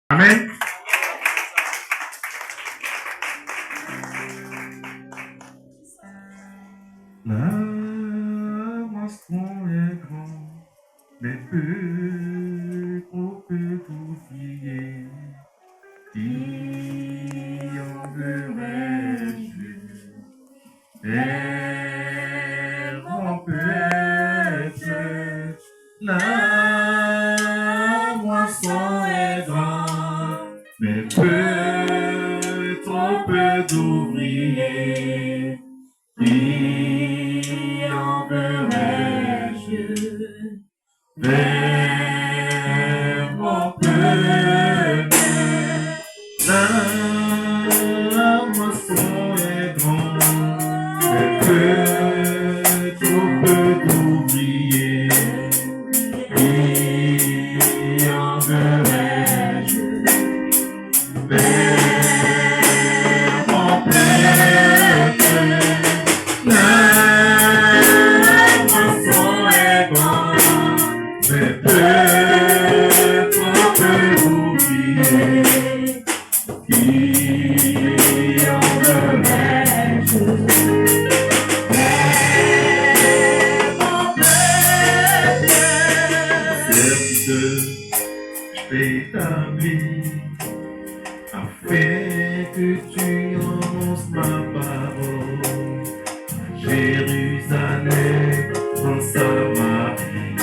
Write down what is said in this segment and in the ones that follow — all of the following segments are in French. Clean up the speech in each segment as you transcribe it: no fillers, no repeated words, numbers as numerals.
Amen. La moisson est grande, mais peu, trop peu d'ouvriers. Qui enverrai-je? Elle m'empêche. La moisson est grande, mais peu, trop peu d'ouvriers. Qui enverrai-je vers mon peuple? La moisson est grande, mais peu, trop peu d'ouvriers. Qui enverrai-je vers mon peuple? La moisson est grande, mais peu, trop peu d'ouvriers. Qui enverrai-je vers mon peuple? Serviteur, je t'établis afin que tu annonces ma parole. Jérusalem, dans Samarie,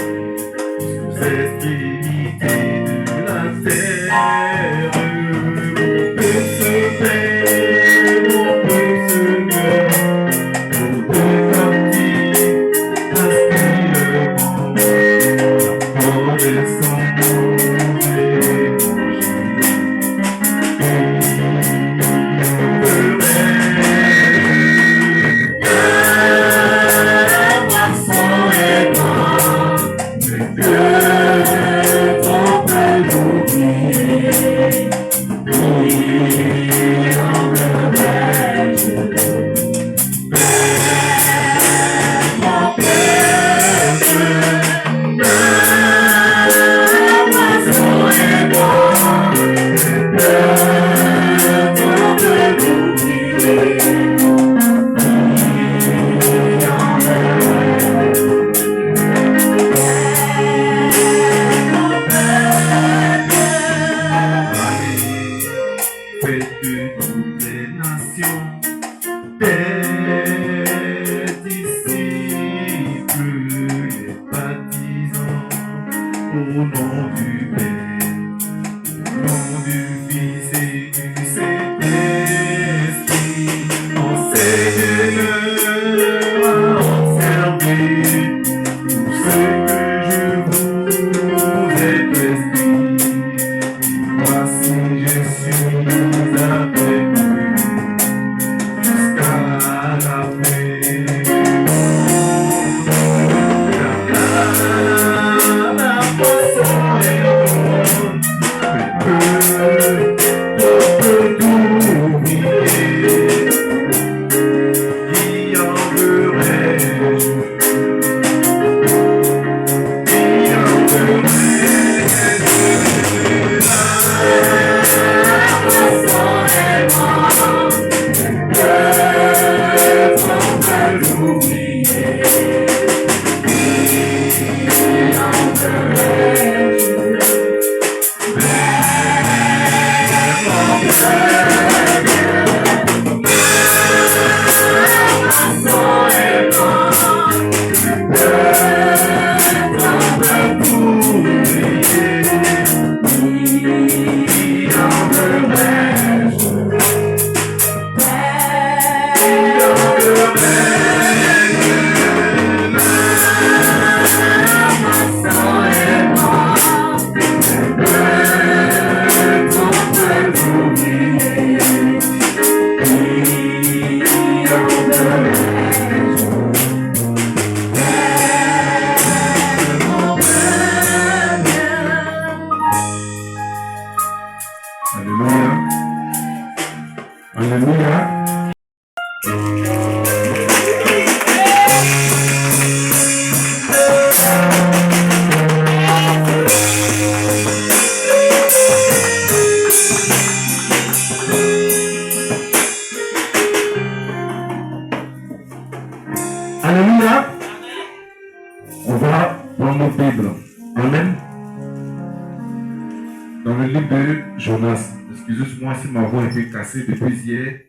aux extrémités de la terre. Mon peuple se fait, mon peuple se meurt, nos deux captifs aspirement, la renaissance est Dans le livre de Jonas, excusez-moi si ma voix a été cassée depuis hier.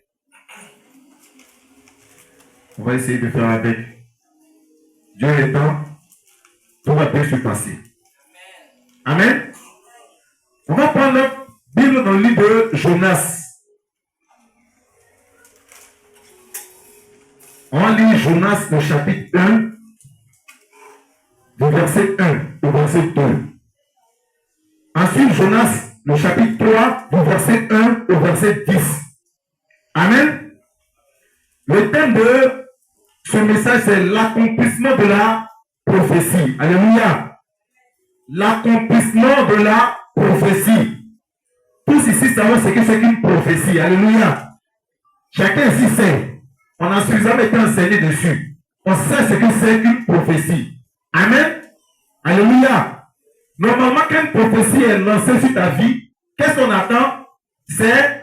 On va essayer de faire avec. Dieu étant, tout va bien se passer. Amen. On va prendre la Bible dans le livre de Jonas. On va lire Jonas au chapitre 1, du verset 1 au verset 2. Ensuite, Jonas, le chapitre 3, du verset 1 au verset 10. Amen. Le thème de ce message, c'est l'accomplissement de la prophétie. Alléluia. L'accomplissement de la prophétie. Tous ici savons ce que c'est qu'une prophétie. Alléluia. Chacun ici sait. On a suffisamment été enseigné dessus. On sait ce que c'est qu'une prophétie. Amen. Alléluia. Normalement, quand une prophétie est lancée sur ta vie, qu'est-ce qu'on attend? C'est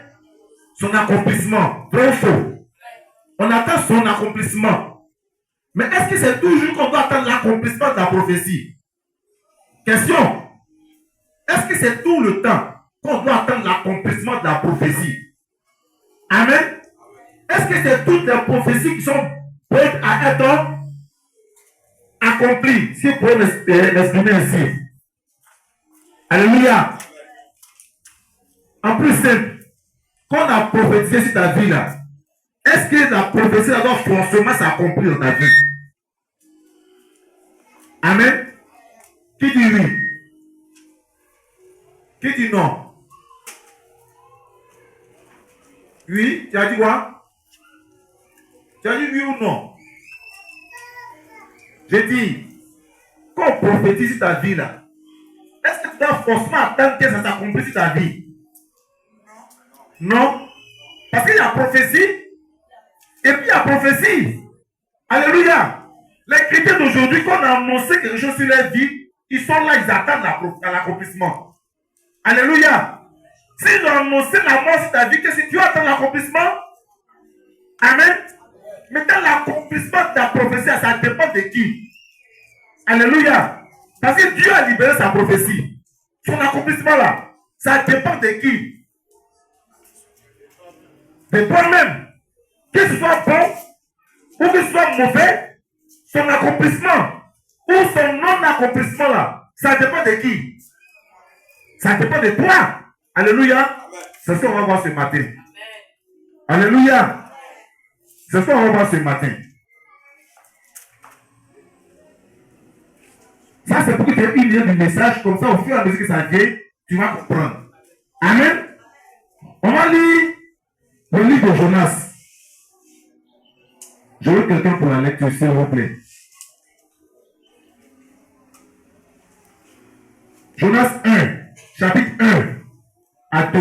son accomplissement. Vrai ou faux? On attend son accomplissement. Mais est-ce que c'est toujours qu'on doit attendre l'accomplissement de la prophétie? Question. Est-ce que c'est tout le temps qu'on doit attendre l'accomplissement de la prophétie? Amen. Est-ce que c'est toutes les prophéties qui sont prêtes à être accomplies? Si vous pouvez m'exprimer ainsi. Alléluia. En plus simple, quand on a prophétisé sur ta vie là, est-ce que la prophétie doit forcément s'accomplir dans ta vie? Amen. Qui dit oui? Qui dit non? Oui, tu as dit quoi? Tu as dit oui ou non? J'ai dit, quand on prophétise sur ta vie là, est-ce que tu dois forcément attendre que ça s'accomplisse sur ta vie? Non. Parce qu'il y a prophétie, et puis il y a prophétie. Alléluia. Les chrétiens d'aujourd'hui, quand on a annoncé quelque chose sur leur vie, ils sont là, ils attendent l'accomplissement. Alléluia. S'ils ont annoncé la mort sur ta vie, qu'est-ce que tu attends l'accomplissement? Amen. Mais dans l'accomplissement de ta prophétie, ça dépend de qui? Alléluia. Parce que Dieu a libéré sa prophétie. Son accomplissement là, ça dépend de qui? De toi-même. Que ce soit bon ou que ce soit mauvais, son accomplissement ou son non-accomplissement là, ça dépend de qui? Ça dépend de toi. Alléluia. C'est ce qu'on va voir ce matin. Amen. Alléluia. C'est ce qu'on va voir ce matin. Ça, c'est pour que tu aies une idée du message. Comme ça, au fur et à mesure que ça vient, tu vas comprendre. Amen. On va lire le livre de Jonas. Je veux quelqu'un pour la lecture, s'il vous plaît. Jonas 1, chapitre 1 à 2.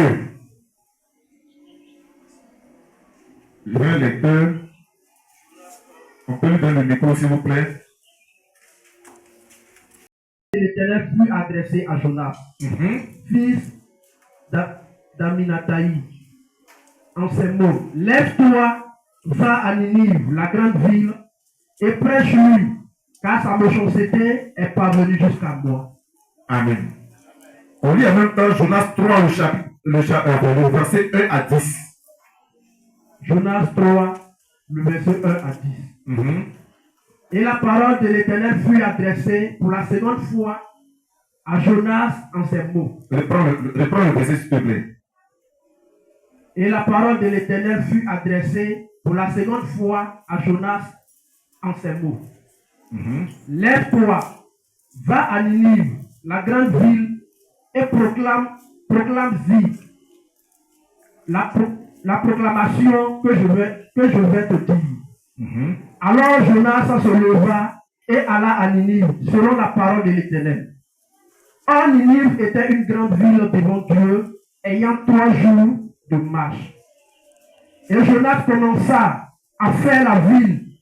Je veux un lecteur. On peut lui donner le micro, s'il vous plaît. L'Éternel fut adressé à Jonas, fils d'Aminataï, en ces mots: lève-toi, va à Ninive, la grande ville, et prêche-lui, car sa méchanceté est parvenue jusqu'à moi. Amen. On lit en même temps Jonas 3, le verset 1 à 10. Jonas 3, le verset 1 à 10. Et la parole de l'Éternel fut adressée pour la seconde fois à Jonas en ces mots. Reprends le verset, s'il te plaît. Et la parole de l'Éternel fut adressée pour la seconde fois à Jonas en ces mots. Lève-toi, va à Ninive, la grande ville, et proclame-y la proclamation que je vais te dire. Alors Jonas se leva et alla à Ninive, selon la parole de l'Éternel. Or, Ninive était une grande ville devant Dieu, ayant 3 jours de marche. Et Jonas commença à faire la ville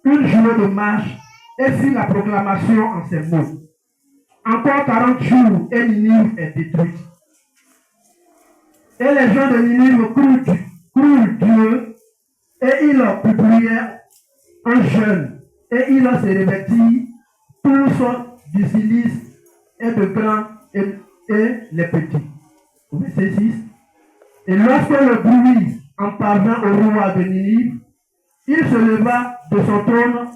une journée de marche et fit la proclamation en ces mots. Encore 40 jours et Ninive est détruite. Et les gens de Ninive crurent Dieu et ils publièrent un jeûne et ils se revêtirent tous du silice et de grands et les petits. au verset 6. Et lorsque le bruit en parvint au roi de Ninive, il se leva de son trône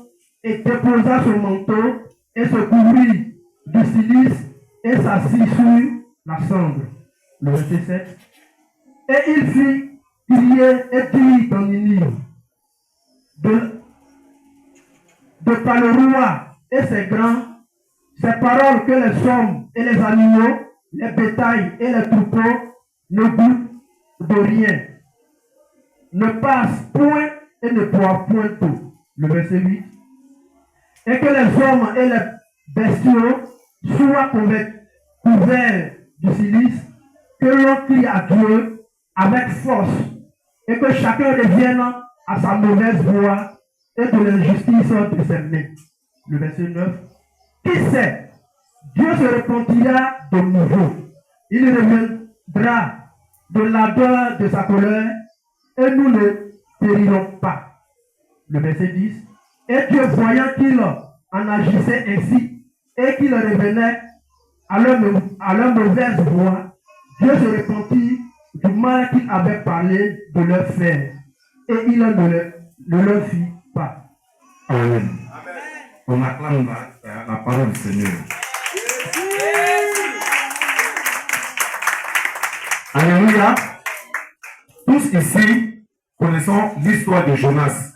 et déposa son manteau et se couvrit du cilice et s'assit sur la cendre. Le verset 7. Et il fit crier et dit dans Ninive de par le roi et ses grands, ces paroles que les hommes et les animaux, les bétails et les troupeaux ne goûtent de rien, ne passent point et ne boivent point d'eau. Le verset 8. Et que les hommes et les bestiaux soient couverts du silice, que l'on crie à Dieu avec force, et que chacun revienne à sa mauvaise voie et de l'injustice de ses mains. Le verset 9. Qui sait? Dieu se repentira de nouveau. Il reviendra de l'ardeur de sa colère et nous ne périrons pas. Le verset 10. Et Dieu, voyant qu'il en agissait ainsi et qu'il revenait à leur mauvaise voie, Dieu se repentit du mal qu'il avait parlé de leur faire et il ne leur fit pas. Amen. On acclame la parole du Seigneur. Alléluia. Tous ici connaissons l'histoire de Jonas.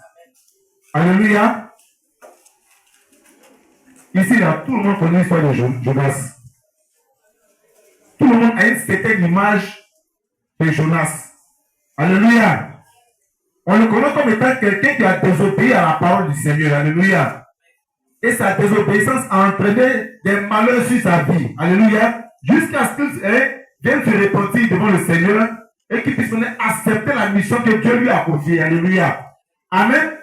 Alléluia. Ici, là, tout le monde connaît l'histoire de Jonas. Tout le monde a une certaine image de Jonas. Alléluia. On le connaît comme étant quelqu'un qui a désobéi à la parole du Seigneur. Alléluia. Et sa désobéissance a entraîné des malheurs sur sa vie. Alléluia. Jusqu'à ce qu'il vienne se repentir devant le Seigneur et qu'il puisse accepter la mission que Dieu lui a confiée. Alléluia. Amen.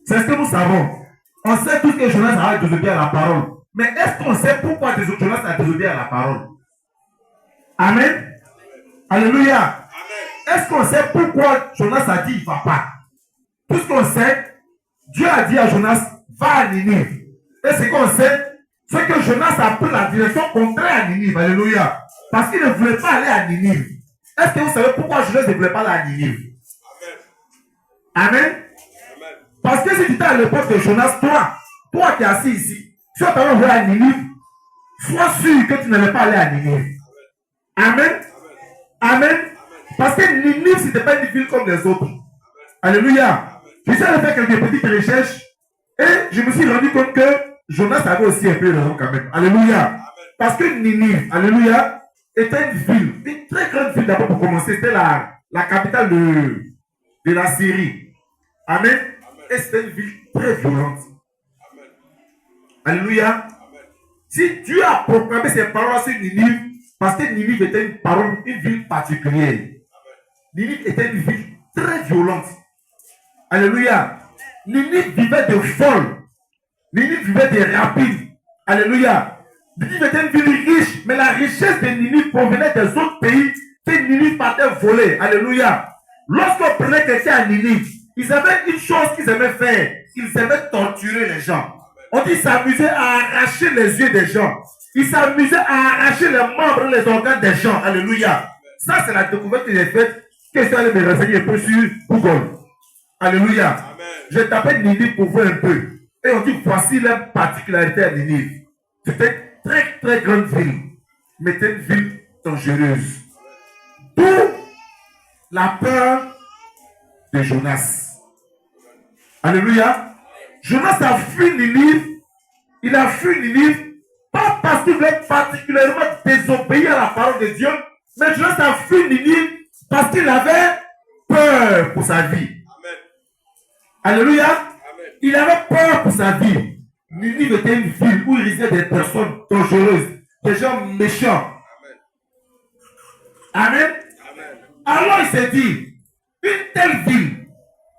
C'est ce que nous savons. On sait tous que Jonas a désobéi à la parole. Mais est-ce qu'on sait pourquoi Jonas a désobéi à la parole? Amen. Alléluia. Amen. Est-ce qu'on sait pourquoi Jonas a dit il ne va pas? Tout ce qu'on sait, Dieu a dit à Jonas, va à Ninive. Et ce qu'on sait, c'est que Jonas a pris la direction contraire à Ninive. Alléluia. Parce qu'il ne voulait pas aller à Ninive. Est-ce que vous savez pourquoi Jonas ne voulait pas aller à Ninive? Amen. Amen. Parce que si tu étais à l'époque de Jonas, toi qui es assis ici, si on t'avait envoyé à Ninive, sois sûr que tu n'allais pas aller à Ninive. Amen. Amen. Parce que Ninive, ce n'était pas une ville comme les autres. Alléluia. J'ai fait quelques petites recherches et je me suis rendu compte que Jonas avait aussi un peu raison quand même. Alléluia. Parce que Ninive, alléluia, était une ville, une très grande ville d'abord pour commencer. C'était la capitale de la Syrie. Amen. Et c'était une ville très violente. Alléluia. Si Dieu a proclamé ces paroles sur Ninive, parce que Ninive était une ville particulière. Ninive était une ville très violente. Alléluia. Ninive vivait de folles. Ninive vivait de rapides. Alléluia. Ninive était une ville riche, mais la richesse de Ninive provenait des autres pays que Ninive partait voler. Alléluia. Lorsqu'on prenait quelqu'un à Ninive, ils avaient une chose qu'ils aimaient faire. Ils aimaient torturer les gens. On dit qu'ils s'amusaient à arracher les yeux des gens. Ils s'amusaient à arracher les membres, les organes des gens. Alléluia. Ça, c'est la découverte que j'ai faite. Que ça allait me renseigner un peu sur Google. Alléluia. Amen. Je t'appelle Ninive pour voir un peu. Et on dit, voici la particularité à Ninive. C'était une très très grande ville. Mais c'était une ville dangereuse. D'où la peur de Jonas. Alléluia. Jonas a fui Ninive. Il a fui Ninive. Pas parce qu'il voulait particulièrement désobéir à la parole de Dieu. Mais Jonas a fui Ninive parce qu'il avait peur pour sa vie. Amen. Alléluia. Amen. Il avait peur pour sa vie. Ninive était une ville où il résidaient des personnes dangereuses, des gens méchants. Amen. Amen. Alors il s'est dit, une telle ville,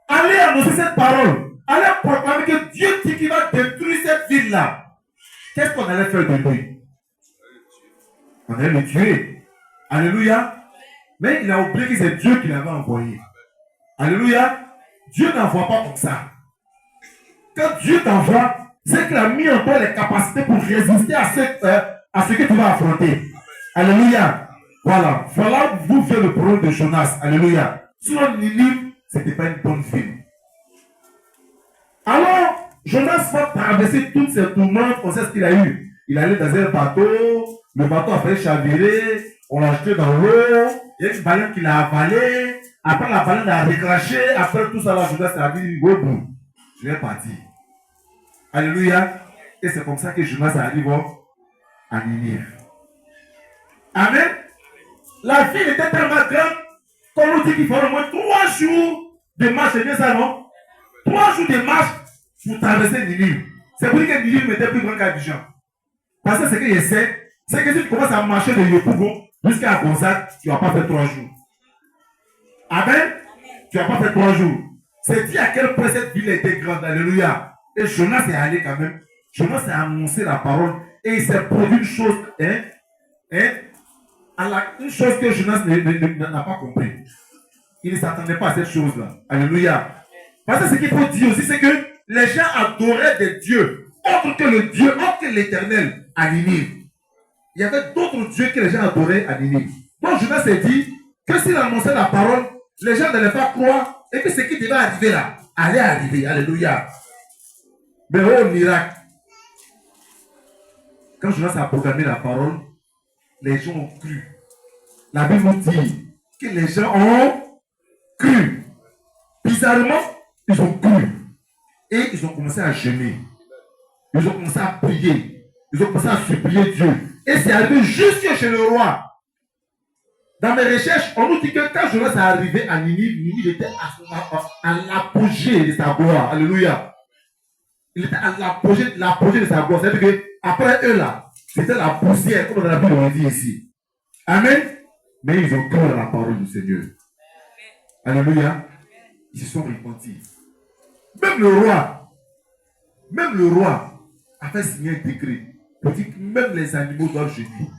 allez annoncer cette parole, allez proclamer que Dieu dit qu'il va détruire cette ville-là. Qu'est-ce qu'on allait faire de lui? On allait le tuer. Alléluia. Mais il a oublié que c'est Dieu qui l'avait envoyé. Alléluia. Dieu n'envoie pas comme ça. Quand Dieu t'envoie, c'est qu'il a mis en toi les capacités pour résister à ce que tu vas affronter. Alléluia. Voilà. Voilà d'où vient le problème de Jonas. Alléluia. Sinon, Ninive, ce n'était pas une bonne ville. Alors, Jonas va traverser toutes ces tourmentes. On sait ce qu'il a eu. Il allait dans un bateau. Le bateau a fait chavirer. On l'a jeté dans l'eau. Il y a une baleine qui l'a avalé. Après, la baleine a recraché. Après tout ça, là, Jonas a dit, go bout. Je vais partir. Alléluia. Et c'est comme ça que Jonas arrive à Ninive. Amen. La ville était tellement grande qu'on nous dit qu'il faut au moins 3 jours de marche. C'est bien ça, non? 3 jours de marche pour traverser Ninive. C'est pour dire que Ninive n'était plus grand qu'Abidjan. Parce que ce que je sais, c'est que si tu commences à marcher de Yopougon jusqu'à Gonzague, tu ne vas pas faire 3 jours. Amen. Tu ne vas pas faire 3 jours. C'est dit à quel point cette ville était grande. Alléluia. Et Jonas est allé quand même. Jonas a annoncé la parole. Et il s'est produit une chose. Une chose que Jonas n'a pas compris. Il ne s'attendait pas à cette chose-là. Alléluia. Parce que ce qu'il faut dire aussi, c'est que les gens adoraient des dieux autres que le Dieu, autre que l'Éternel à Ninive. Il y avait d'autres dieux que les gens adoraient à Ninive. Donc Jonas s'est dit que s'il annonçait la parole, les gens n'allaient pas croire et que ce qui devait arriver là allait arriver. Alléluia. Mais oh miracle. Quand Jonas a proclamé la parole, les gens ont cru. La Bible nous dit que les gens ont cru. Bizarrement, ils ont cru. Et ils ont commencé à jeûner. Ils ont commencé à prier. Ils ont commencé à supplier Dieu. Et c'est arrivé jusque chez le roi. Dans mes recherches, on nous dit que quand Jonas est arrivé à Ninive, Ninive était à l'apogée de sa gloire. Alléluia. Il était à l'apogée de sa gloire. C'est-à-dire qu'après eux là, c'était la poussière, comme dans la Bible on dit ici. Amen. Mais ils ont cru à la parole du Seigneur. Alléluia. Ils se sont repentis. Même le roi a fait signer un décret pour dire que même les animaux doivent jeûner.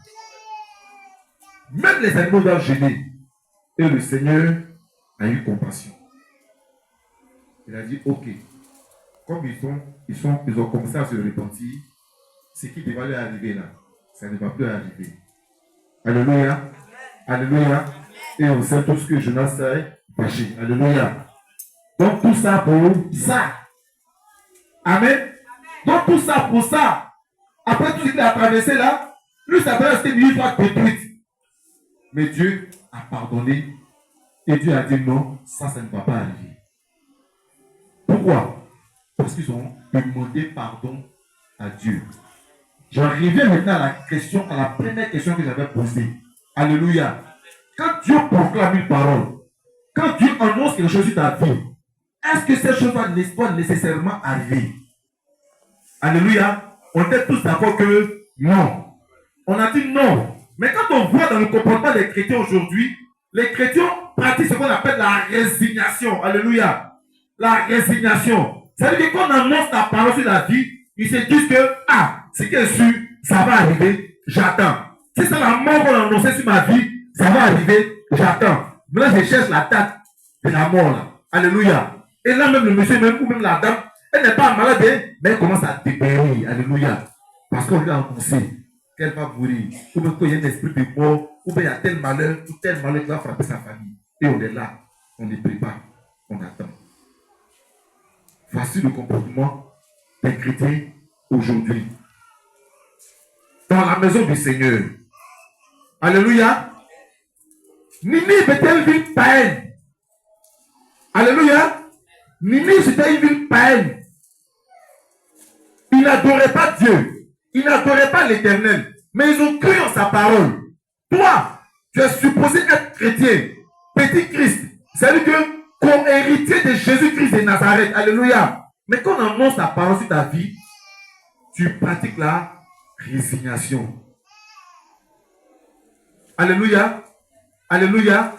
Même les animaux doivent jeûner. Et le Seigneur a eu compassion. Il a dit, ok, comme ils ont commencé à se repentir, ce qui devait leur arriver là, ça ne va plus arriver. Alléluia. Alléluia. Et on sait tout ce que Jonas a fâché. Alléluia. Donc tout ça pour ça. Amen. Donc tout ça pour ça. Après tout ce qu'il a traversé là, lui s'appelle que Ninive va détruite. Mais Dieu a pardonné. Et Dieu a dit non, ça ne va pas arriver. Pourquoi? Parce qu'ils ont demandé pardon à Dieu. J'en reviens maintenant à la première question que j'avais posée. Alléluia. Quand Dieu proclame une parole, quand Dieu annonce quelque chose sur ta vie, est-ce que cette chose va nécessairement arriver? Alléluia. On était tous d'accord que non. On a dit non. Mais quand on voit dans le comportement des chrétiens aujourd'hui, les chrétiens pratiquent ce qu'on appelle la résignation. Alléluia. La résignation. C'est-à-dire que quand on annonce la parole sur la vie, ils se disent que, ce qui est sûr, ça va arriver, j'attends. Si c'est la mort qu'on a annoncée sur ma vie, ça va arriver, j'attends. Mais là, je cherche la date de la mort. Là. Alléluia. Et là, même le monsieur, ou même la dame, elle n'est pas malade, mais elle commence à dépérir. Alléluia. Parce qu'on lui a annoncé qu'elle va mourir. Ou bien qu'il y a un esprit de mort, ou bien il y a tel malheur qui va frapper sa famille. Et on est là, on est prépare, on attend. Voici le comportement des chrétiens aujourd'hui. Dans la maison du Seigneur. Alléluia. Ninive était une ville païenne. Alléluia. Ninive c'était une ville païenne. Ils n'adoraient pas Dieu. Ils n'adoraient pas l'Éternel. Mais ils ont cru en sa parole. Toi, tu es supposé être chrétien. Petit Christ. C'est-à-dire que co-héritier de Jésus-Christ de Nazareth. Alléluia. Mais quand on annonce la parole sur ta vie, tu pratiques la résignation. Alléluia. Alléluia.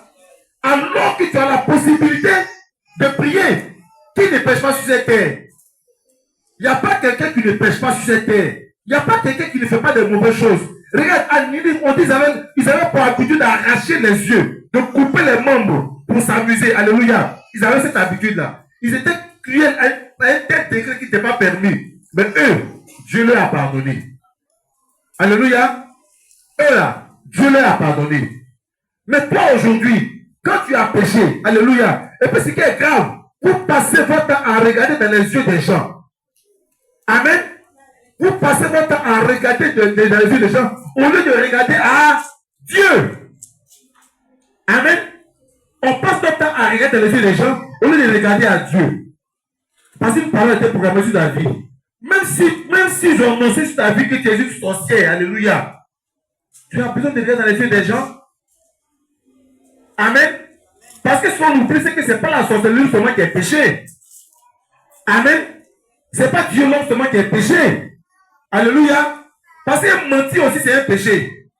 Alors que tu as la possibilité de prier. Qui ne pêche pas sur cette terre? Il n'y a pas quelqu'un qui ne pêche pas sur cette terre. Il n'y a pas quelqu'un qui ne fait pas de mauvaises choses. Regarde, à Ninive, on dit ils avaient pour habitude d'arracher les yeux, de couper les membres pour s'amuser. Alléluia. Ils avaient cette habitude-là. Ils étaient cruels à un tel degré qui n'était pas permis. Mais eux, Dieu leur a pardonné. Alléluia. Eux là, Dieu leur a pardonné. Mais toi aujourd'hui, quand tu as péché, alléluia, et puis ce qui est grave, vous passez votre temps à regarder dans les yeux des gens. Amen. Vous passez votre temps à regarder dans les yeux des gens au lieu de regarder à Dieu. Amen. On passe notre temps à regarder dans les yeux des gens au lieu de regarder à Dieu. Parce qu'une parole était programmée sur ta vie. Même si ils ont annoncé sur ta vie que tu es une sorcière, alléluia, tu as besoin de regarder dans les yeux des gens. Amen. Parce que ce qu'on oublie, c'est que ce n'est pas la sorcellerie seulement qui est péché. Amen. Ce n'est pas Dieu l'homme seulement qui est péché. Alléluia. Parce que mentir aussi, c'est un péché.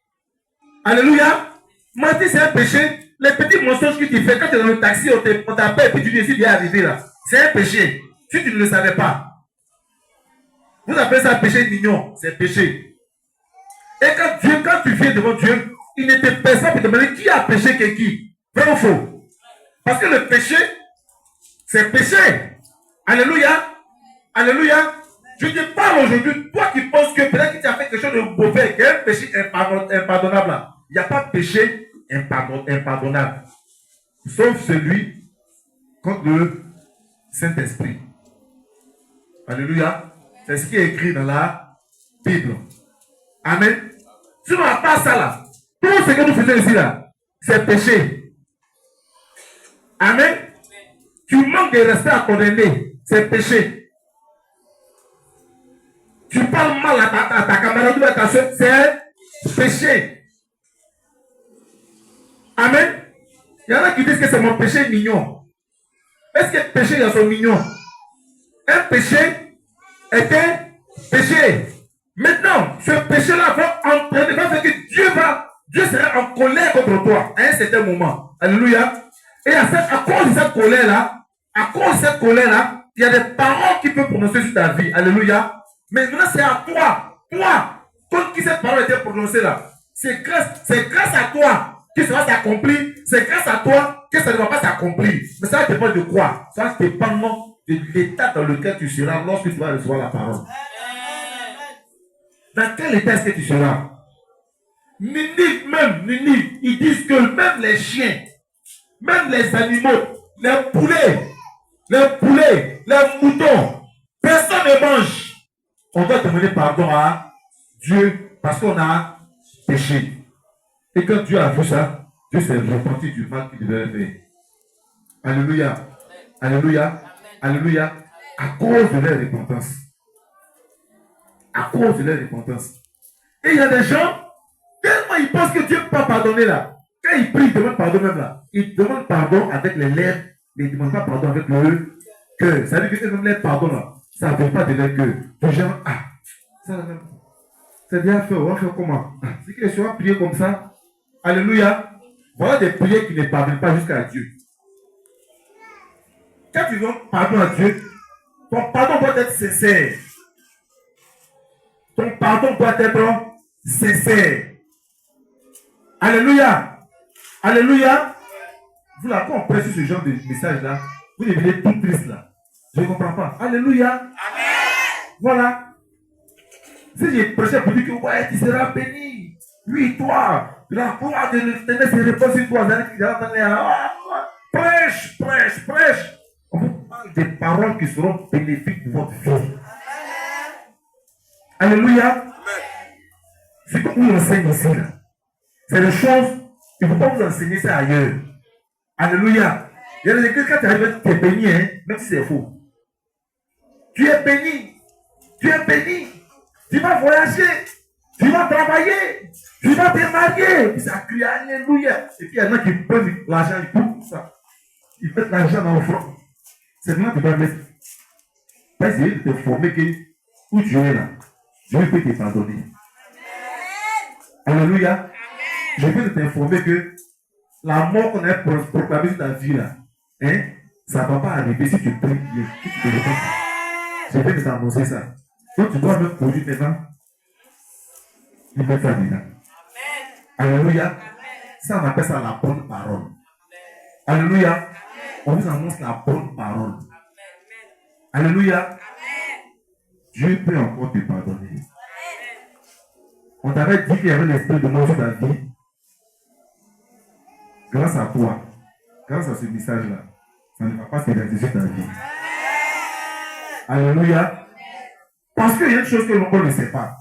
Alléluia. Mentir, c'est un péché. Les petits mensonges que tu fais, quand tu es dans le taxi, on t'appelle et puis tu dis si bien arrivé là. C'est un péché. Si tu ne le savais pas. Vous appelez ça péché mignon. C'est péché. Et quand tu viens devant Dieu, il ne te pèse pas pour te demander qui a péché que qui. Vrai ou faux? Parce que le péché, c'est péché. Alléluia. Alléluia. Je te parle aujourd'hui, toi qui penses que peut-être que tu as fait quelque chose de mauvais, qu'il y a un péché impardonnable. Il n'y a pas de péché impardonnable. Sauf celui contre le Saint-Esprit. Alléluia. C'est ce qui est écrit dans la Bible. Amen. Sinon, à part ça là, tout ce que nous faisons ici là, c'est péché. Amen. Tu manques de respect à ton aîné, c'est péché. Tu parles mal à ta camarade ou à ta soeur, c'est péché. Amen. Il y en a qui disent que c'est mon péché mignon. Est-ce que péché, il y a son mignon? Un péché est un péché. Maintenant, ce péché-là va faire que Dieu sera en colère contre toi à un certain moment. Alléluia. Et à cause de cette colère-là, il y a des paroles qui peuvent prononcer sur ta vie. Alléluia. Mais maintenant, c'est à toi. Toi, contre qui cette parole a été prononcée là. C'est grâce à toi que ça va s'accomplir. C'est grâce à toi que ça ne va pas s'accomplir. Mais ça dépend de quoi? Ça dépend de l'état dans lequel tu seras lorsque tu vas recevoir la parole. Dans quel état est-ce que tu seras? Ninive, ils disent que même les chiens, même les animaux, les poulets, les moutons, personne ne mange. On doit demander pardon à Dieu parce qu'on a péché. Et quand Dieu a vu ça, Dieu s'est repenti du mal qu'il devait faire. Alléluia. Alléluia. Alléluia. À cause de leur repentance. À cause de leur repentance. Et il y a des gens, tellement ils pensent que Dieu ne peut pas pardonner là. Quand ils prient, ils demandent pardon même là. Ils demandent pardon avec les lèvres, mais ils ne demandent pas pardon avec le cœur. Ça veut dire que même les pardons là, ça ne vient pas de leur cœur. Les gens, c'est bien fait, on va faire comment? C'est que les gens prier comme ça. Alléluia. Voilà des prières qui ne parviennent pas jusqu'à Dieu. Quand tu demandes pardon à Dieu, ton pardon doit être sincère. Ton pardon doit être sincère. Alléluia. Alléluia. Vous là, quand on prêche ce genre de message là, vous devenez tout triste là. Je ne comprends pas. Alléluia. Amen. Voilà. Si j'ai prêché pour dire que ouais, tu seras béni. Oui, toi. La gloire de l'Éternel se repose sur toi. Prêche. On vous parle des paroles qui seront bénéfiques pour votre vie. Alléluia. Ce que vous enseigne ici, là, c'est des choses, il ne faut pas vous enseigner ça ailleurs. Alléluia. Il y a des églises, quand tu arrives, tu es béni, hein, même si c'est faux. Tu es béni. Tu vas voyager. Tu vas travailler. Tu vas te marier. Ça crie Alléluia. Et puis il y en a qui prennent l'argent, ils coupent ça. Ils mettent l'argent dans le front. C'est maintenant que tu vas mettre. Pas essayer de te former que où tu es là, Dieu peut te pardonner. Alléluia. Je peux t'informer que la mort qu'on a proclamée sur ta vie là, hein, ça ne va pas arriver si tu pries Dieu. Si tu te repens. Je vais t'annoncer ça. Donc tu dois me produire maintenant. Il met ça dedans. Alléluia. Ça on appelle ça la bonne parole. Alléluia. On vous annonce la bonne parole. Alléluia. Dieu peut encore te pardonner. On t'avait dit qu'il y avait l'esprit de mort sur ta vie. grâce à toi, grâce à ce message-là, ça ne va pas se réaliser ta vie. Alléluia. Parce qu'il y a une chose que l'on ne sait pas.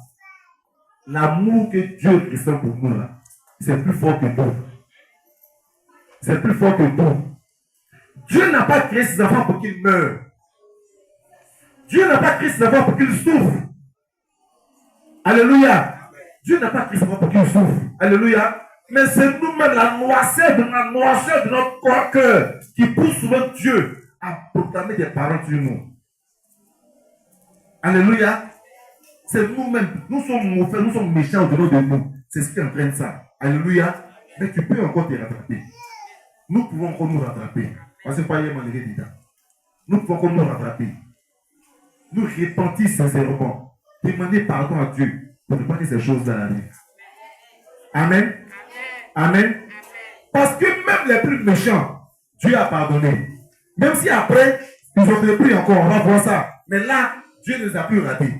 L'amour que Dieu ressent pour nous, là, c'est plus fort que tout. C'est plus fort que tout. Dieu n'a pas créé ses enfants pour qu'ils meurent. Dieu n'a pas créé ses enfants pour qu'ils souffrent. Alléluia. Dieu n'a pas créé ses enfants pour qu'ils souffrent. Alléluia. Mais c'est nous-mêmes, la noirceur de notre cœur qui pousse souvent Dieu à proclamer des paroles sur nous. Alléluia. C'est nous-mêmes. Nous sommes mauvais, nous sommes méchants au-delà de nous. C'est ce qui entraîne ça. Alléluia. Mais tu peux encore te rattraper. Nous pouvons encore nous rattraper. Parce que pas hier, nous pouvons encore nous rattraper. Nous repentir sincèrement. Demander pardon à Dieu pour ne pas que ces choses-là arrivent. Amen. Amen. Parce que même les plus méchants, Dieu a pardonné. Même si après, ils ont repris encore, on va voir ça. Mais là, Dieu ne les a plus ratés.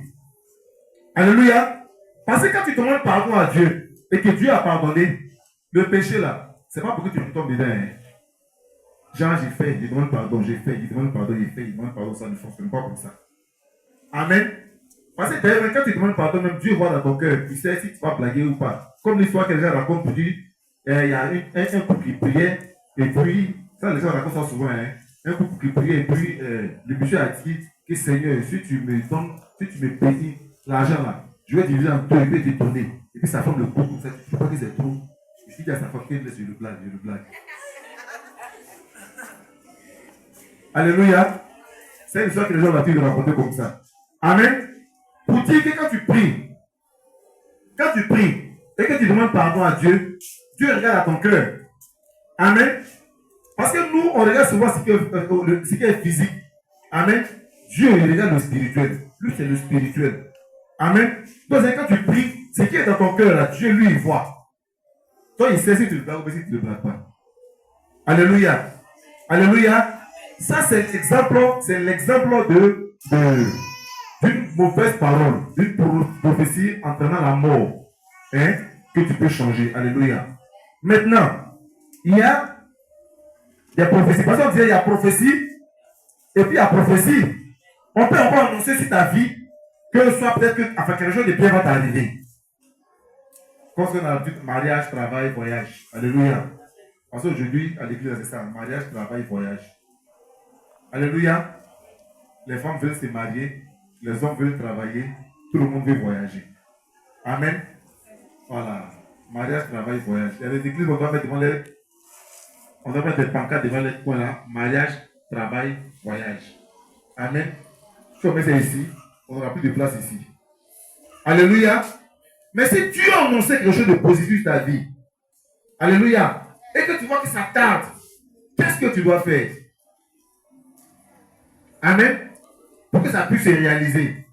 Alléluia. Parce que quand tu demandes pardon à Dieu et que Dieu a pardonné, le péché là, c'est pas pour que tu retombes dedans. Hein. Genre, j'ai fait, je demande pardon, j'ai fait, je demande pardon, j'ai fait, je demande pardon, ça ne fonctionne pas comme ça. Amen. Parce que d'ailleurs, quand tu demandes pardon, même Dieu voit dans ton cœur, il sait si tu vas blaguer ou pas. Comme l'histoire que les gens racontent pour dire, il y a un couple qui priait, et puis, ça les gens racontent ça souvent, hein, un couple qui priait, et puis le monsieur a dit que Seigneur, si tu me donnes, si tu me payes l'argent là, je vais diviser en deux, je vais te donner. Et puis ça forme le couple comme ça, tu ne sais pas que c'est trop. Je dis à sa femme, je le blague. Alléluia. C'est une histoire que les gens ont l'habitude de raconter comme ça. Amen. Pour dire que quand tu pries et que tu demandes pardon à Dieu, Dieu regarde à ton cœur. Amen. Parce que nous, on regarde souvent ce qui est physique. Amen. Dieu, il regarde le spirituel. Lui, c'est le spirituel. Amen. Donc, quand tu pries, ce qui est dans ton cœur, là, Dieu, lui, il voit. Toi, il sait si tu le blagues ou si tu ne le blagues pas. Alléluia. Alléluia. Ça, c'est l'exemple d'une mauvaise parole, d'une prophétie entraînant la mort, hein, que tu peux changer. Alléluia. Maintenant, il y a des prophéties. Parce qu'on disait, il y a prophétie, et puis il y a prophétie. On peut encore annoncer sur ta vie que soit peut-être que quelque chose de bien va t'arriver. Quand on a dit mariage, travail, voyage. Alléluia. Parce qu'aujourd'hui, à l'église, c'est ça. Mariage, travail, voyage. Alléluia. Les femmes veulent se marier, les hommes veulent travailler, tout le monde veut voyager. Amen. Voilà. Mariage, travail, voyage. Il y a des églises où on doit mettre des pancartes devant les coins là. Mariage, travail, voyage. Amen. Si on met ça ici, on n'aura plus de place ici. Alléluia. Mais si tu as annoncé quelque chose de positif dans ta vie, alléluia, et que tu vois que ça tarde, qu'est-ce que tu dois faire? Amen. Pour que ça puisse se réaliser.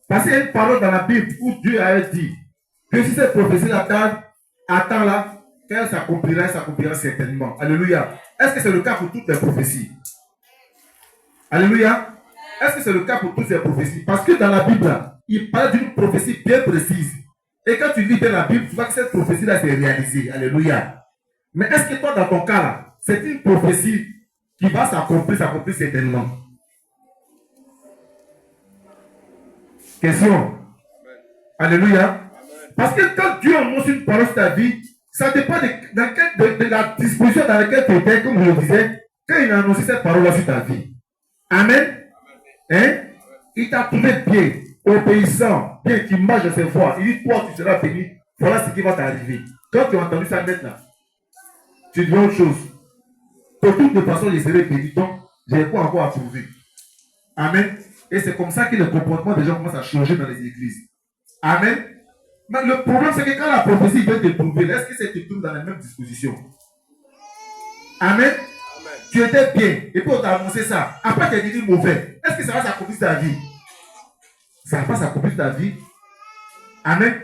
Parce qu'il y a une parole dans la Bible où Dieu a dit que si cette prophétie la tarde, attends là, quand elle s'accomplira certainement. Alléluia. Est-ce que c'est le cas pour toutes les prophéties? Alléluia. Est-ce que c'est le cas pour toutes ces prophéties? Parce que dans la Bible, là, il parle d'une prophétie bien précise. Et quand tu lis dans la Bible, tu vois que cette prophétie-là s'est réalisée. Alléluia. Mais est-ce que toi, dans ton cas, là, c'est une prophétie qui va s'accomplir certainement? Question. Alléluia. Parce que quand Dieu annonce une parole sur ta vie, ça dépend de la disposition dans laquelle tu étais, comme je le disais, quand il a annoncé cette parole-là sur ta vie. Amen. Hein? Il t'a trouvé bien, obéissant, bien, qui marche de ses voies. Il dit, toi, tu seras béni. Voilà ce qui va t'arriver. Quand tu as entendu ça maintenant, tu dis autre chose. De toutes les façons, il serait béni. Donc, je n'ai pas encore approuvé. Amen. Et c'est comme ça que le comportement des gens commence à changer dans les églises. Amen. Mais le problème, c'est que quand la prophétie vient te prouver, est-ce que c'est te trouve dans les mêmes dispositions? Amen. Tu étais bien, et puis on t'a annoncé ça. Après, tu es devenu mauvais. Est-ce que ça va s'accomplir ta vie? Ça va pas s'accomplir ta vie. Amen.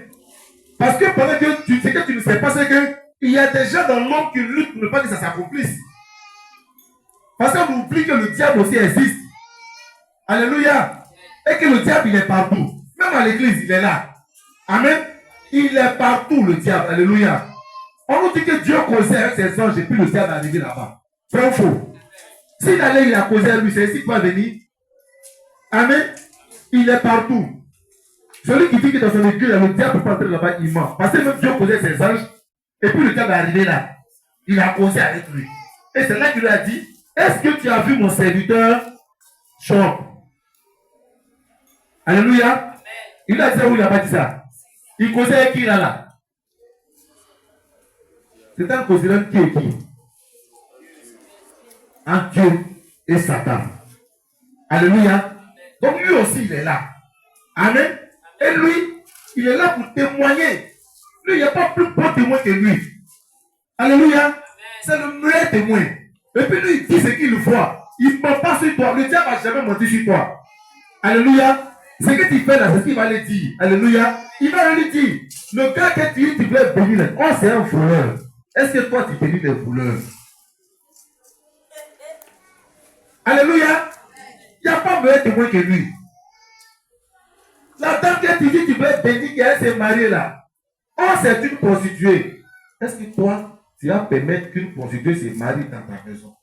Parce que pendant que tu sais que tu ne sais pas, c'est qu'il y a des gens dans le monde qui luttent pour ne pas que ça s'accomplisse. Parce qu'on oublie que le diable aussi existe. Alléluia. Et que le diable, il est partout. Même à l'église, il est là. Amen. Il est partout, le diable. Alléluia. On nous dit que Dieu causait avec ses anges et puis le diable est arrivé là-bas. C'est un faux. S'il allait, il a causé avec lui, c'est ici qu'il va venir. Amen. Il est partout. Celui qui dit que dans son église, le diable peut pas entrer là-bas, il ment. Parce que même Dieu causait ses anges et puis le diable est arrivé là. Il a causé avec lui. Et c'est là qu'il lui a dit, est-ce que tu as vu mon serviteur Job? Alléluia. Il a dit ça ou il n'a pas dit ça? Il causait avec qui là? C'est un causeur qui est qui? Un Dieu et Satan. Alléluia. Donc lui aussi il est là. Amen. Et lui, il est là pour témoigner. Lui, il n'y a pas plus bon témoin que lui. Alléluia. C'est le meilleur témoin. Et puis lui, il dit ce qu'il voit. Il ne ment pas sur toi. Le diable ne va jamais mentir sur toi. Alléluia. Ce que tu fais là, c'est ce qu'il va le dire. Alléluia. Il va lui dire, le gars que tu voulais bénir, oh c'est un voleur. Est-ce que toi tu bénis les voleurs? Alléluia. Il n'y a pas meilleur témoin que lui. La dame que tu dis tu veux bénir, qu'elle s'est mariée là. Oh c'est une prostituée. Est-ce que toi, tu vas permettre qu'une prostituée se marie dans ta maison?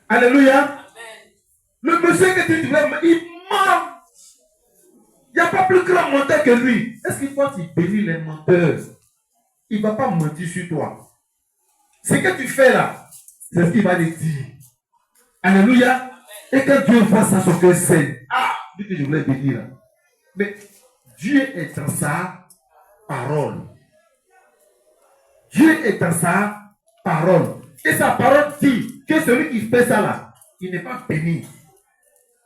Alléluia. Le monsieur que tu veux, il ment. Il n'y a pas plus grand menteur que lui. Est-ce que toi, tu bénis les menteurs? Il ne va pas mentir sur toi. Ce que tu fais là, c'est ce qu'il va te dire. Alléluia. Et quand Dieu voit ça, son cœur saigne. Ah, dit que je voulais bénir là. Mais Dieu est dans sa parole. Dieu est dans sa parole. Et sa parole dit que celui qui fait ça là, il n'est pas béni.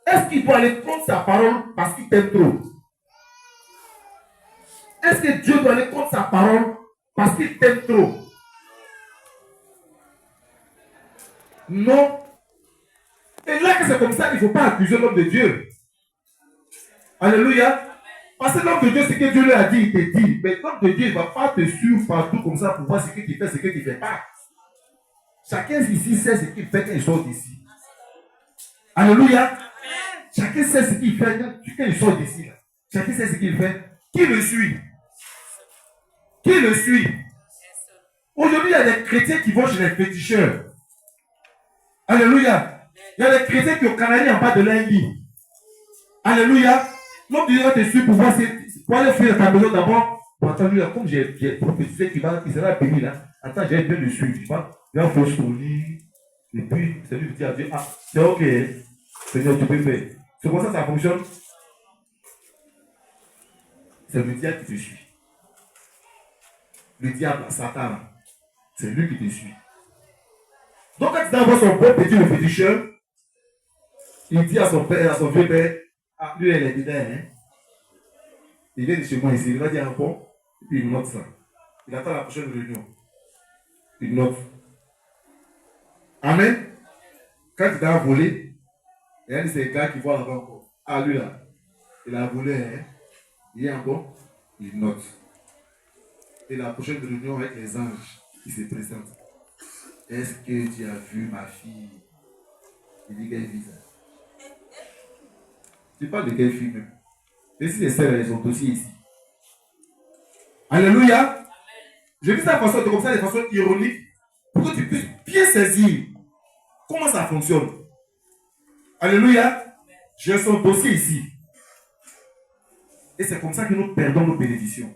Est-ce qu'il doit aller contre sa parole parce qu'il t'aime trop? Est-ce que Dieu doit aller contre sa parole parce qu'il t'aime trop? Non. Et là que c'est comme ça, il ne faut pas accuser l'homme de Dieu. Alléluia. Parce que l'homme de Dieu, ce que Dieu lui a dit, il te dit. Mais l'homme de Dieu, il ne va pas te suivre partout comme ça pour voir ce que tu fais, ce que tu ne fais pas. Chacun ici sait ce qu'il fait quand il sort d'ici. Alléluia. Chacun sait ce qu'il fait quand il sort d'ici. Chacun sait ce qu'il fait. Qui le suit? Qui le suit? Aujourd'hui, il y a des chrétiens qui vont chez les féticheurs. Alléluia. Il y a des chrétiens qui ont canalisé en bas de leur lit. Alléluia. L'homme de Dieu va te suivre pour voir pour aller fuir dans ta maison d'abord. Pour attendre, comme j'ai prophétisé qu'il sera béni là. Attends, j'ai bien le suivre. Il va faire son lit. Et puis, c'est lui qui dit à Dieu, ah, c'est ok. Seigneur, tu peux faire. C'est comme ça fonctionne. C'est le diable qui te suit. Le diable, Satan, c'est lui qui te suit. Donc, quand tu vois son bon petit le féticheur, il dit à son père, à son vieux père, ah, lui, elle est dedans, hein. Il vient de chez moi ici, il va dire un bon, et puis il note ça. Il attend la prochaine réunion. Il note. Amen. Quand il t'a volé, il y a un de ces gars qui voit là-bas encore. Ah, lui là, il a volé, hein. Il est encore, il note. Et la prochaine réunion avec les anges, il se présente. Est-ce que tu as vu ma fille? Il dit quelle fille ça? Tu parles de quelle fille même? Et si les sœurs, elles ont aussi ici. Alléluia. Je dis ça comme ça de façon ironique pour que tu puisses bien saisir comment ça fonctionne. Alléluia. J'ai son dossier ici. Et c'est comme ça que nous perdons nos bénédictions.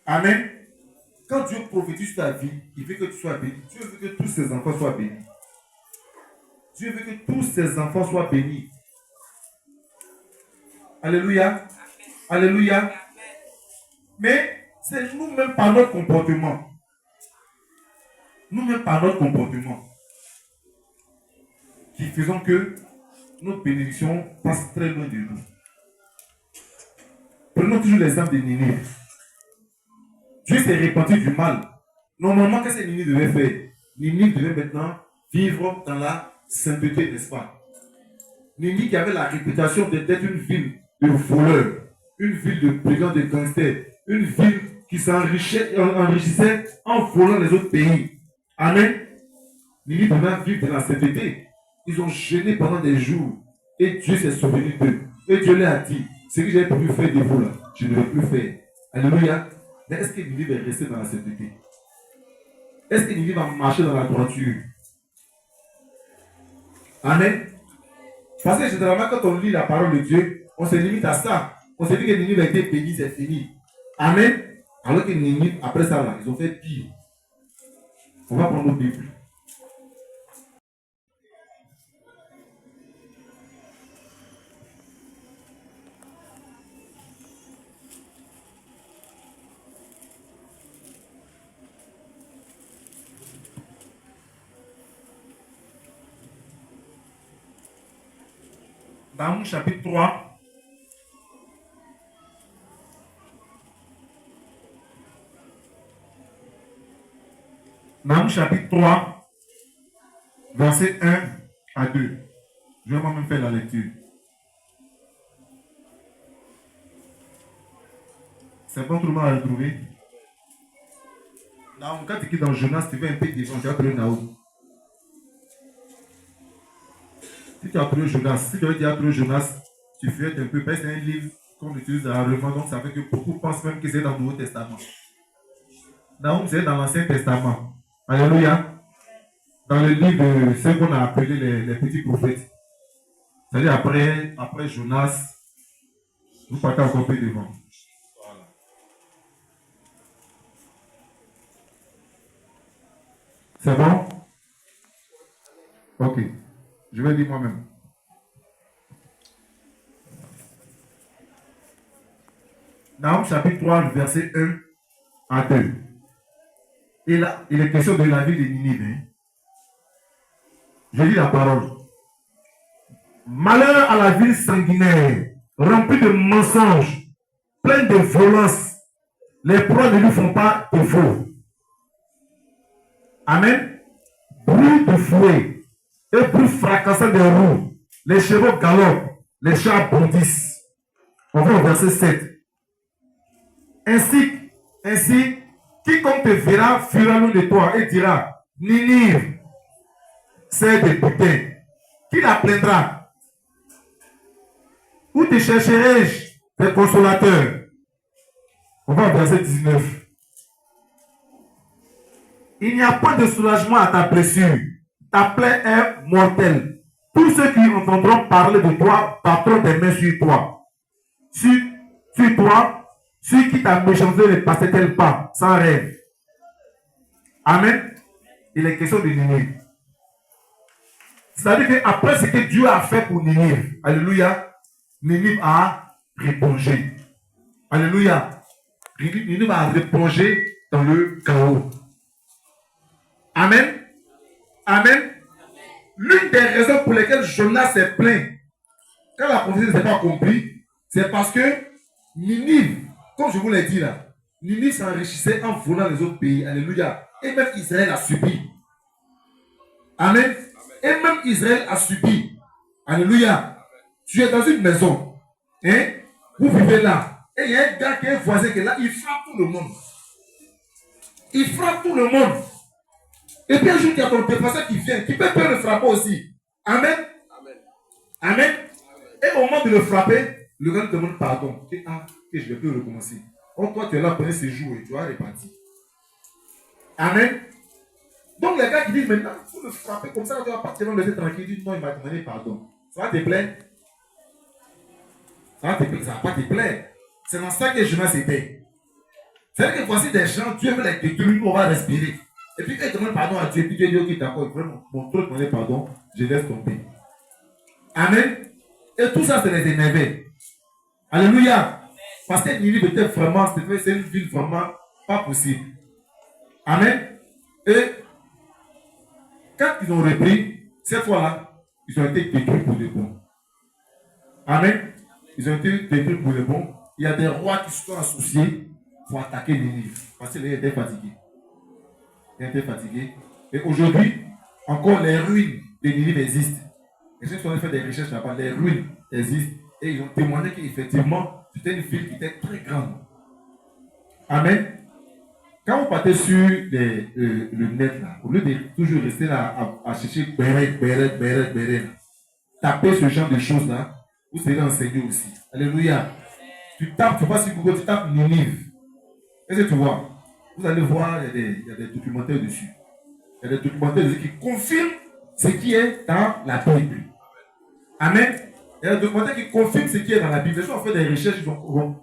Amen. Quand Dieu prophétise sur ta vie, il veut que tu sois béni. Dieu veut que tous ses enfants soient bénis. Dieu veut que tous ses enfants soient bénis. Alléluia. Alléluia. Mais c'est nous-mêmes par notre comportement. Nous-mêmes par notre comportement qui faisons que notre bénédiction passe très loin de nous. Prenons toujours l'exemple de Ninive. Dieu s'est répandu du mal. Normalement, qu'est-ce que Ninive devait faire? Ninive devait maintenant vivre dans la sainteté, n'est-ce pas? Ninive qui avait la réputation d'être une ville de voleurs, une ville de brigands, de gangsters, une ville qui s'enrichissait en volant les autres pays. Amen. Ninive devait vivre dans la sainteté. Ils ont jeûné pendant des jours et Dieu s'est souvenu d'eux. Et Dieu leur a dit, ce que j'ai prévu faire de vous là, je ne vais plus faire. Alléluia. Mais est-ce que Ninive est resté dans la sainteté? Est-ce que Ninive va marcher dans la droiture? Amen. Parce que généralement, quand on lit la parole de Dieu, on se limite à ça. On se dit que Ninive a été béni, c'est fini. Amen. Alors que Ninive, après ça, là, ils ont fait pire. On va prendre nos Bibles. Nahum chapitre 3. Nahum chapitre 3, verset 1 à 2. Je vais moi-même faire la lecture. C'est bon, tout le monde a retrouvé? Nahum, quand tu écris dans Jonas, tu fais un peu de différence, tu vas trouver Nahum. Si tu as trouvé Jonas, si tu as trouvé Jonas, tu fais un peu, parce que c'est un livre qu'on utilise rarement, donc ça fait que beaucoup pensent même que c'est dans le Nouveau Testament. Nahum, c'est dans l'Ancien Testament. Alléluia. Dans le livre de ce qu'on a appelé les petits prophètes. C'est-à-dire après Jonas, vous partez encore plus devant. Voilà. C'est bon? Ok. Je vais lire moi-même. Nahum chapitre 3, verset 1 à 2. Et là, il est question de la ville de Ninive. Hein? Je lis la parole. Malheur à la ville sanguinaire, remplie de mensonges, pleine de violence. Les proies ne lui font pas défaut. Amen. Bruit de fouet et bruit fracassant des roues. Les chevaux galopent, les chars bondissent. On va au verset 7. Ainsi, quiconque te verra fuira loin de toi et dira, Ninive, c'est des putains. Qui la plaindra? Où te chercherai-je des consolateurs? On va au verset 19. Il n'y a pas de soulagement à ta blessure. Ta plaie est mortelle. Tous ceux qui entendront parler de toi battront des mains sur toi. Sur toi, celui qui t'a méchanceté ne passait-elle pas sans rêve? Amen. Il est question de Ninive. C'est-à-dire qu'après ce que Dieu a fait pour Ninive, alléluia, Ninive a replongé. Alléluia. Ninive a replongé dans le chaos. Amen. Amen. L'une des raisons pour lesquelles Jonas s'est plaint quand la prophétie ne s'est pas accomplie, c'est parce que Ninive, comme je vous l'ai dit là, Ninive s'enrichissait en volant les autres pays. Alléluia. Et même Israël a subi. Amen. Et même Israël a subi. Alléluia. Tu es dans une maison. Hein? Vous vivez là. Et il y a un gars qui est un voisin qui est là. Il frappe tout le monde. Il frappe tout le monde. Et puis un jour, il y a ton dépasseur qui vient, qui peut peur de frapper aussi. Amen. Amen. Amen. Et au moment de le frapper, le gars te demande pardon. Et que je vais plus recommencer. Donc toi, tu es là pour ce jour et tu vas repartir. Amen. Donc les gars qui disent maintenant, il faut le frapper comme ça, tu vas partir, on le laisser tranquille. Il dit non, il m'a demandé pardon. Ça va te plaire? Ça va pas te plaire. C'est dans ça que Jonas était. C'est-à-dire que voici des gens, Dieu veut les détruire, on va respirer. Et puis quand il demande pardon à Dieu, puis Dieu dit ok, d'accord, il faut mon trop demander pardon, je laisse tomber. Amen. Et tout ça, c'est les énervés. Alléluia. Parce que Ninive était vraiment, c'est une ville vraiment pas possible. Amen. Et quand ils ont repris, cette fois-là, ils ont été détruits pour le bon. Amen. Ils ont été détruits pour le bon. Il y a des rois qui se sont associés pour attaquer Ninive. Parce qu'ils étaient fatigués. Ils étaient fatigués. Et aujourd'hui, encore les ruines de Ninive existent. Les gens sont fait des recherches là-bas. Les ruines existent. Et ils ont témoigné qu'effectivement, c'était une ville qui était très grande. Amen. Quand vous partez sur le net, là, au lieu de toujours rester là à chercher Béret, tapez ce genre de choses là, vous serez enseigné aussi. Alléluia. Tu tapes, tu vas sur Google, tu tapes Ninive. Qu'est-ce que tu vois? Vous allez voir, il y a des documentaires dessus. Il y a des documentaires dessus qui confirment ce qui est dans la Bible. Amen. Il y a des documentaires qui confirment ce qui est dans la Bible. Les gens ont fait des recherches,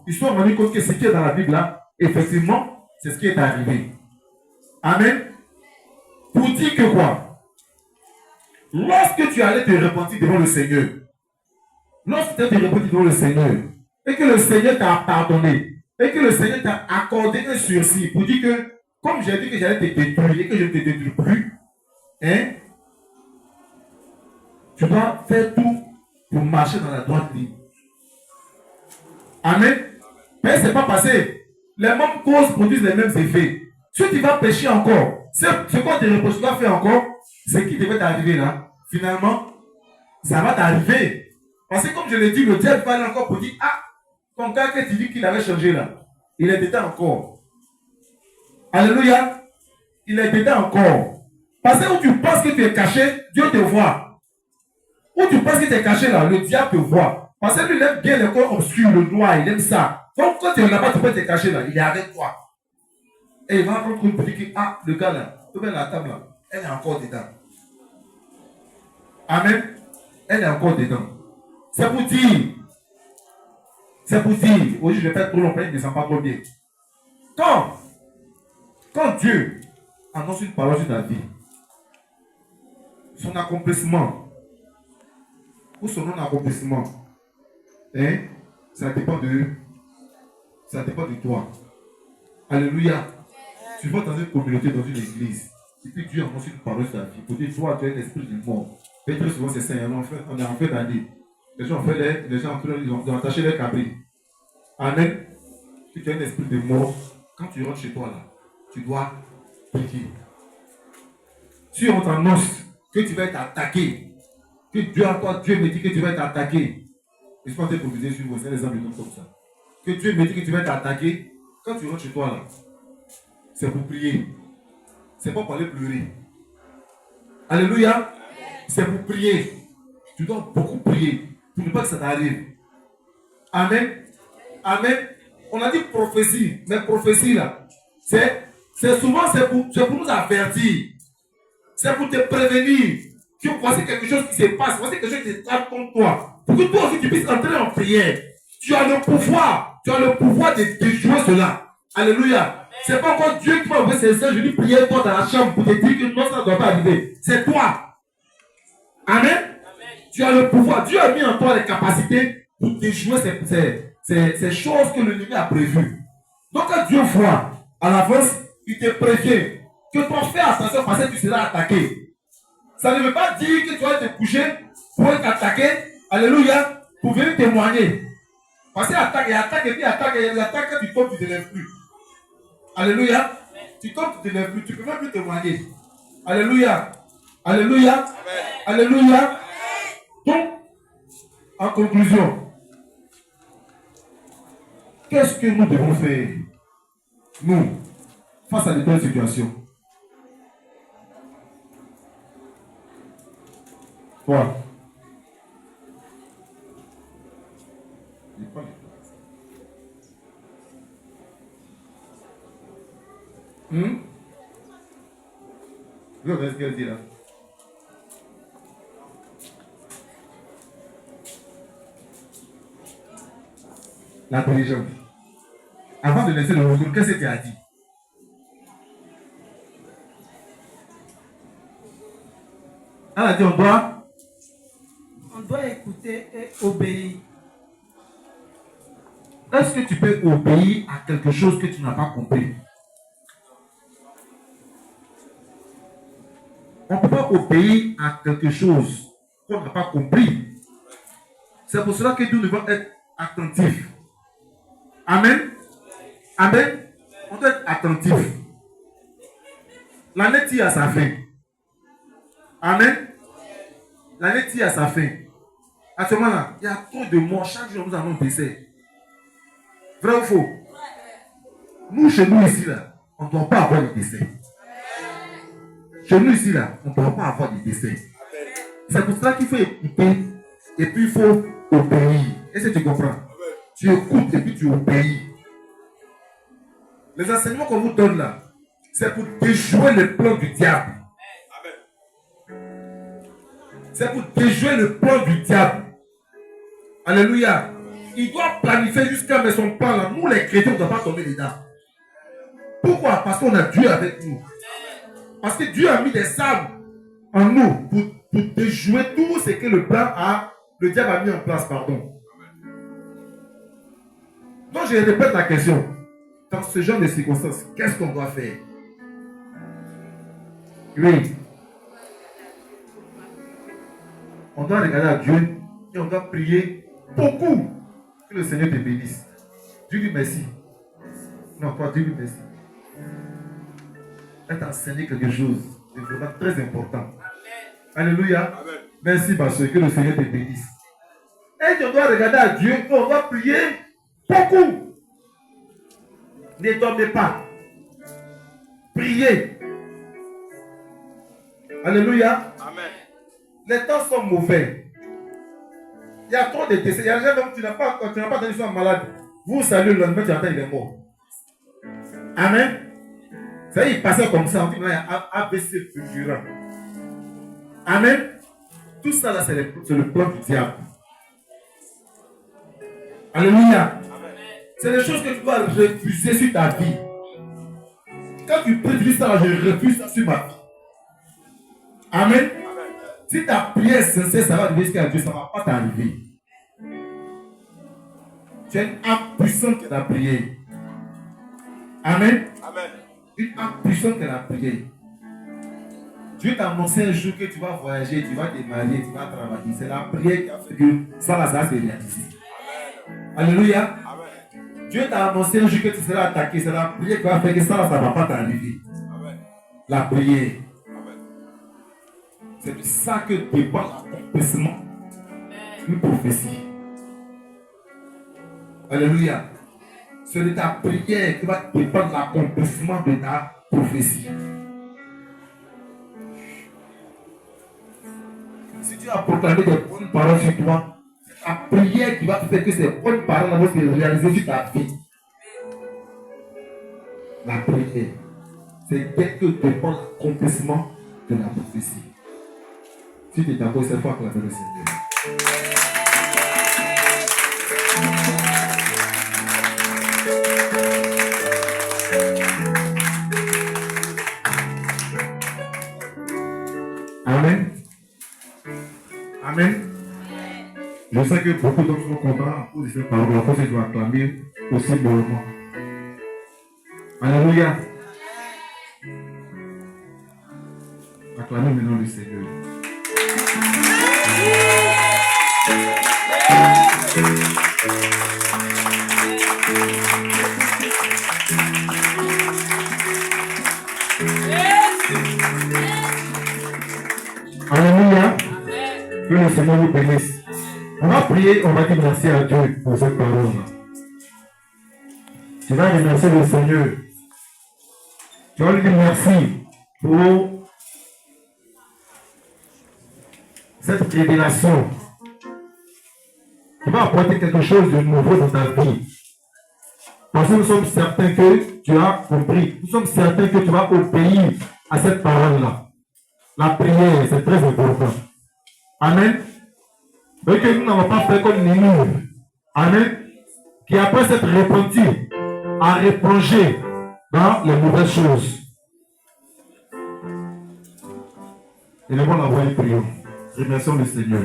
ils se sont rendus compte que ce qui est dans la Bible là, effectivement, c'est ce qui est arrivé. Amen. Pour dire que quoi? Lorsque tu allais te repentir devant le Seigneur, lorsque tu allais te repentir devant le Seigneur, et que le Seigneur t'a pardonné, et que le Seigneur t'a accordé un sursis pour dire que, comme j'ai dit que j'allais te détruire et que je ne te détruis plus, hein, tu dois faire tout pour marcher dans la droite ligne. Amen. Mais ce n'est pas passé. Les mêmes causes produisent les mêmes effets. Si tu vas pécher encore, ce qu'on te reproche, tu vas faire encore, ce qui devait t'arriver là, finalement, ça va t'arriver. Parce que comme je l'ai dit, le diable va aller encore pour dire, ah, ton gars que tu dis qu'il avait changé là, il est dedans encore. Alléluia. Il est dedans encore. Parce que où tu penses que tu es caché, Dieu te voit. Où tu penses que tu es caché là, le diable te voit. Parce que lui, il aime bien les corps obscurs, le noir, il aime ça. Donc quand tu es là-bas, tu peux te cacher là, il est avec toi. Et il va prendre une petite qui, ah, le gars là, tu mets la table là, elle est encore dedans. Amen. Elle est encore dedans. C'est pour dire, aujourd'hui je vais faire trop longtemps, il ne descend pas trop bien. Quand Dieu annonce une parole sur ta vie, son accomplissement ou son non-accomplissement, hein, ça dépend de toi. Alléluia. Tu vas dans une communauté, dans une église, et puis Dieu annonce une parole sur ta vie. Pour dire, toi, tu es un esprit du mort. Et très souvent, c'est ça, on est en fait d'année. Les gens ont attaché les cabris. Amen. Si tu as un esprit de mort, quand tu rentres chez toi là, tu dois prier. Si on t'annonce que tu vas être attaqué, que Dieu me dit que tu vas être attaqué, je ne suis pas en train de profiter sur vous, c'est des exemples comme ça. Que Dieu me dit que tu vas être attaqué, quand tu rentres chez toi là, c'est pour prier. C'est pas pour aller pleurer. Alléluia. C'est pour prier. Tu dois beaucoup prier pour ne pas que ça t'arrive. Amen. Amen. On a dit prophétie, mais prophétie là, c'est souvent pour nous avertir. C'est pour te prévenir que voici quelque chose qui se passe, voici quelque chose qui se traite contre toi. Pour que toi aussi tu puisses entrer en prière. Tu as le pouvoir de déjouer cela. Alléluia. C'est pas encore Dieu qui m'a envoyé ses saints, je dis prière toi dans la chambre pour te dire que non, ça ne doit pas arriver. C'est toi. Amen. Tu as le pouvoir. Dieu a mis en toi les capacités pour déjouer ces choses que l'ennemi a prévues. Donc quand Dieu voit à l'avance, il te prévient que toi fais attention parce que tu seras attaqué. Ça ne veut pas dire que tu vas te coucher pour être attaqué. Alléluia. Pour venir témoigner. Parce qu'il attaque, il attaque et puis il attaque et il attaque quand tu tombes, tu ne te lèves plus. Alléluia. Tu tombes, tu ne te lèves plus. Tu ne peux même plus témoigner. Alléluia. Alléluia. Amen. Alléluia. Donc, en conclusion, qu'est-ce que nous devons faire, nous, face à de telles situations? Quoi? Vous avez ce qu'elle dit là? L'intelligence. Avant de laisser le retour, qu'est-ce que tu as dit? Elle a dit on doit écouter et obéir. Est-ce que tu peux obéir à quelque chose que tu n'as pas compris? On ne peut pas obéir à quelque chose qu'on n'a pas compris. C'est pour cela que nous devons être attentifs. Amen. Amen. On doit être attentif. L'année tire à sa fin. Amen. L'année tire à sa fin. À ce moment-là, il y a trop de morts. Chaque jour, nous avons un décès. Vrai ou faux? Nous, chez nous ici, là, on ne doit pas avoir de décès. Chez nous ici, là, on ne doit pas avoir de décès. C'est pour cela qu'il faut écouter et puis il faut obéir. Est-ce que tu comprends? Tu écoutes et puis tu obéis. Les enseignements qu'on vous donne là, c'est pour déjouer le plan du diable. C'est pour déjouer le plan du diable. Alléluia. Il doit planifier jusqu'à mais son plan là. Nous les chrétiens, on ne doit pas tomber dedans. Pourquoi? Parce qu'on a Dieu avec nous. Parce que Dieu a mis des armes en nous pour déjouer tout ce que le diable a mis en place. Pardon. Donc je répète la question. Dans ce genre de circonstances, qu'est-ce qu'on doit faire? Oui. On doit regarder à Dieu et on doit prier beaucoup. Que le Seigneur te bénisse. Dieu dit merci. Non, toi, Dieu dit merci. Elle t'a enseigné quelque chose de vraiment très important. Alléluia. Amen. Merci, parce que le Seigneur te bénisse. Et on doit regarder à Dieu et on doit prier beaucoup. Ne dormez pas. Priez. Alléluia. Amen. Les temps sont mauvais. Il y a trop de décès. Il y a des gens tu n'as pas entendu qu'ils sont malades. Vous saluez le lendemain, tu entends il est mort. Amen. Ça y est, il passait comme ça. On dit, il y a ABC fulgurant. Amen. Tout ça là, c'est le plan du diable. Alléluia. C'est des choses que tu dois refuser sur ta vie. Quand tu pries ça, je refuse ça sur ma vie. Amen. Si ta prière sincère, ça va arriver jusqu'à Dieu, ça ne va pas t'arriver. Tu es une âme puissante qui a prié. Amen. Amen. Une âme puissante qui a prié. Dieu t'a annoncé un jour que tu vas voyager, tu vas te marier, tu vas travailler. C'est la prière qui a fait que ça va se réaliser. Alléluia. Amen. Dieu t'a annoncé un jour que tu seras attaqué. C'est la prière qui va faire que ça ne va pas t'arriver. La prière. C'est de ça que dépend l'accomplissement d'une prophétie. Alléluia. C'est de ta prière qui va dépendre l'accomplissement de ta prophétie. Si tu as proclamé des bonnes paroles sur toi, c'est ta prière qui va faire que ces bonnes paroles vont se réaliser sur ta vie. La prière, c'est dès que dépend l'accomplissement de la prophétie. Si tu es d'accord, cette fois, acclamer le Seigneur. Amen. Amen. Je sais que beaucoup d'entre nous sont contents à cause de cette parole. La force doit acclamer aussi bonnement. Alléluia. Acclamez maintenant le Seigneur. Alléluia. Que le Seigneur vous bénisse. On va prier, on va dire merci à Dieu pour cette parole. Tu vas remercier le Seigneur. Tu vas lui dire merci pour cette révélation qui va apporter quelque chose de nouveau dans ta vie. Parce que nous sommes certains que tu as compris. Nous sommes certains que tu vas obéir à cette parole-là. La prière, c'est très important. Amen. Donc nous n'avons pas fait comme Nénive. Amen. Qui après s'être repenti a replongé dans les mauvaises choses. Et nous allons la voix et prions. Remercions le Seigneur.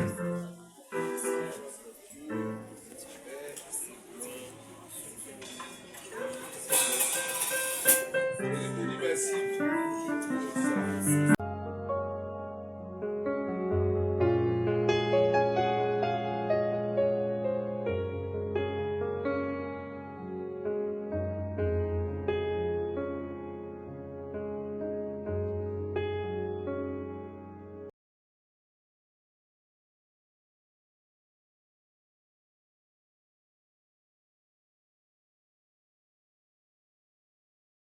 Merci.